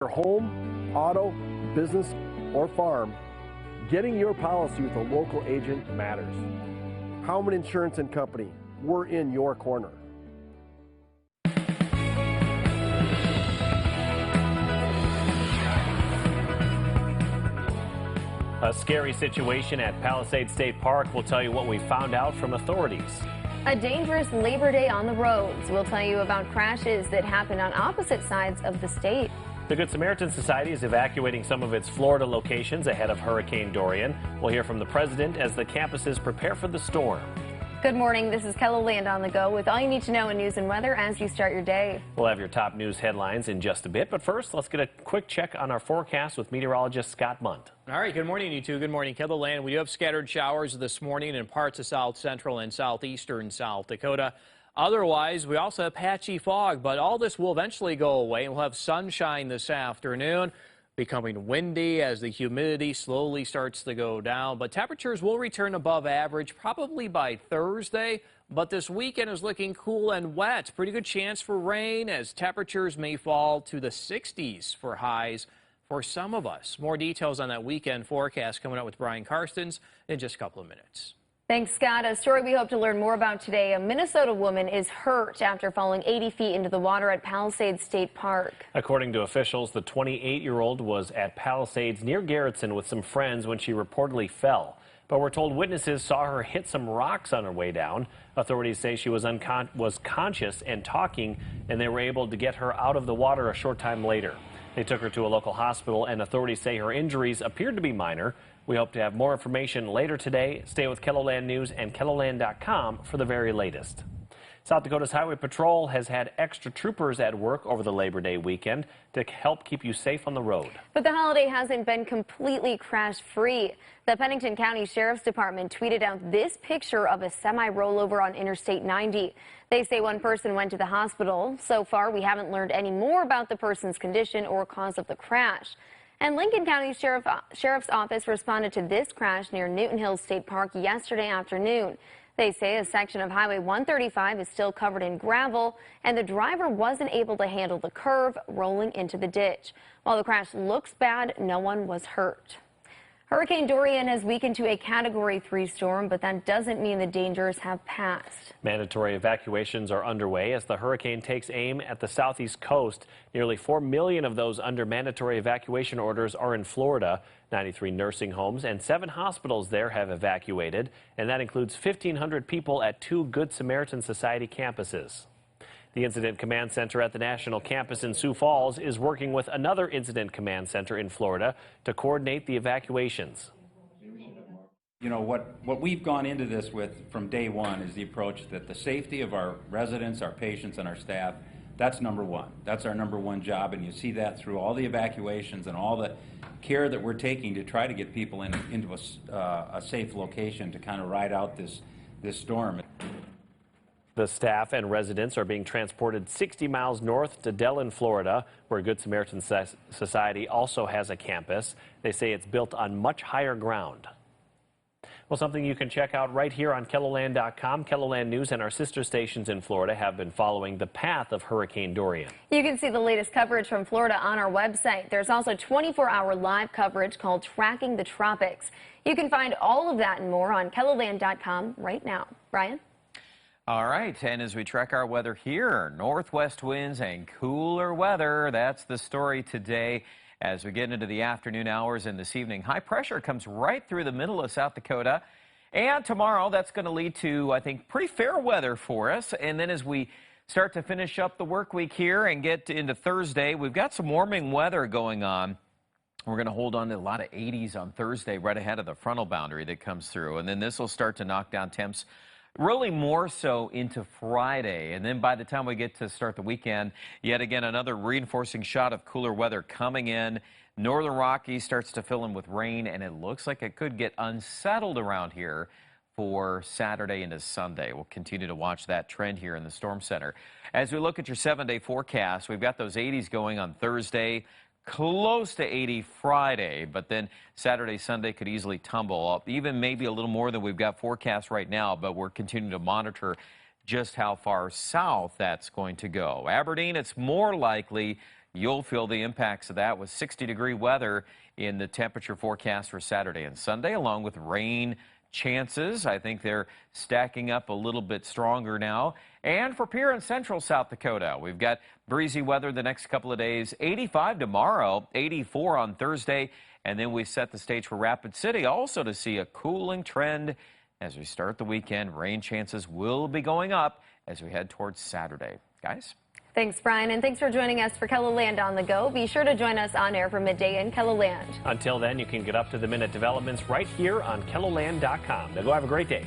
Your home, auto, business, or farm, getting your policy with a local agent matters. Howman Insurance and Company, we're in your corner. A scary situation at Palisades State Park. We'll tell you what we found out from authorities. A dangerous Labor Day on the roads. We'll tell you about crashes that happened on opposite sides of the state. The Good Samaritan Society is evacuating some of its Florida locations ahead of Hurricane Dorian. We'll hear from the president as the campuses prepare for the storm. Good morning. This is KELOLAND on the go with all you need to know in news and weather as you start your day. We'll have your top news headlines in just a bit, but first, let's get a quick check on our forecast with meteorologist Scott Munt. All right, good morning, you two. Good morning, KELOLAND. We do have scattered showers this morning in parts of south central and southeastern South Dakota. Otherwise, we also have patchy fog, but all this will eventually go away, and we'll have sunshine this afternoon. Becoming windy as the humidity slowly starts to go down, but temperatures will return above average probably by Thursday. But this weekend is looking cool and wet. Pretty good chance for rain as temperatures may fall to the 60s for highs for some of us. More details on that weekend forecast coming up with Brian Karstens in just a couple of minutes. Thanks, Scott. A story we hope to learn more about today. A Minnesota woman is hurt after falling 80 feet into the water at Palisades State Park. According to officials, the 28-year-old was at Palisades near Garrettson with some friends when she reportedly fell. But we're told witnesses saw her hit some rocks on her way down. Authorities say she was conscious and talking, and they were able to get her out of the water a short time later. They took her to a local hospital, and authorities say her injuries appeared to be minor. We hope to have more information later today. Stay with KELOLAND News and KELOLAND.com for the very latest. South Dakota's Highway Patrol has had extra troopers at work over the Labor Day weekend to help keep you safe on the road. But the holiday hasn't been completely crash-free. The Pennington County Sheriff's Department tweeted out this picture of a semi-rollover on Interstate 90. They say one person went to the hospital. So far, we haven't learned any more about the person's condition or cause of the crash. And Lincoln County Sheriff's Office responded to this crash near Newton Hills State Park yesterday afternoon. They say a section of Highway 135 is still covered in gravel, and the driver wasn't able to handle the curve, rolling into the ditch. While the crash looks bad, no one was hurt. Hurricane Dorian has weakened to a Category 3 storm, but that doesn't mean the dangers have passed. Mandatory evacuations are underway as the hurricane takes aim at the southeast coast. Nearly 4 million of those under mandatory evacuation orders are in Florida. 93 nursing homes and 7 hospitals there have evacuated, and that includes 1,500 people at 2 Good Samaritan Society campuses. The Incident Command Center at the National Campus in Sioux Falls is working with another Incident Command Center in Florida to coordinate the evacuations. You know, what we've gone into this with from day one is the approach that the safety of our residents, our patients, and our staff, that's number one. That's our number one job, and you see that through all the evacuations and all the care that we're taking to try to get people into a safe location to kind of ride out this storm. The staff and residents are being transported 60 miles north to Dellen, Florida, where Good Samaritan Society also has a campus. They say it's built on much higher ground. Well, something you can check out right here on KELOLAND.com. KELOLAND News and our sister stations in Florida have been following the path of Hurricane Dorian. You can see the latest coverage from Florida on our website. There's also 24-hour live coverage called Tracking the Tropics. You can find all of that and more on KELOLAND.com right now. Brian? All right, and as we track our weather here, northwest winds and cooler weather. That's the story today. As we get into the afternoon hours and this evening, high pressure comes right through the middle of South Dakota. And tomorrow, that's going to lead to, I think, pretty fair weather for us. And then as we start to finish up the work week here and get into Thursday, we've got some warming weather going on. We're going to hold on to a lot of 80s on Thursday right ahead of the frontal boundary that comes through. And then this will start to knock down temps really more so into Friday. And then by the time we get to start the weekend, yet again, another reinforcing shot of cooler weather coming in. Northern Rockies starts to fill in with rain, and it looks like it could get unsettled around here for Saturday into Sunday. We'll continue to watch that trend here in the Storm Center. As we look at your 7-day forecast, we've got those 80s going on Thursday, close to 80 Friday, but then Saturday, Sunday could easily tumble up, even maybe a little more than we've got forecast right now, but we're continuing to monitor just how far south that's going to go. Aberdeen, it's more likely you'll feel the impacts of that with 60-degree weather in the temperature forecast for Saturday and Sunday, along with rain chances. I think they're stacking up a little bit stronger now. And for Pierre in central South Dakota, we've got breezy weather the next couple of days. 85 tomorrow, 84 on Thursday. And then we set the stage for Rapid City also to see a cooling trend as we start the weekend. Rain chances will be going up as we head towards Saturday. Guys? Thanks, Brian, and thanks for joining us for KELOLAND on the Go. Be sure to join us on air for midday in KELOLAND. Until then, you can get up-to-the-minute developments right here on KELOLAND.com. Now go have a great day.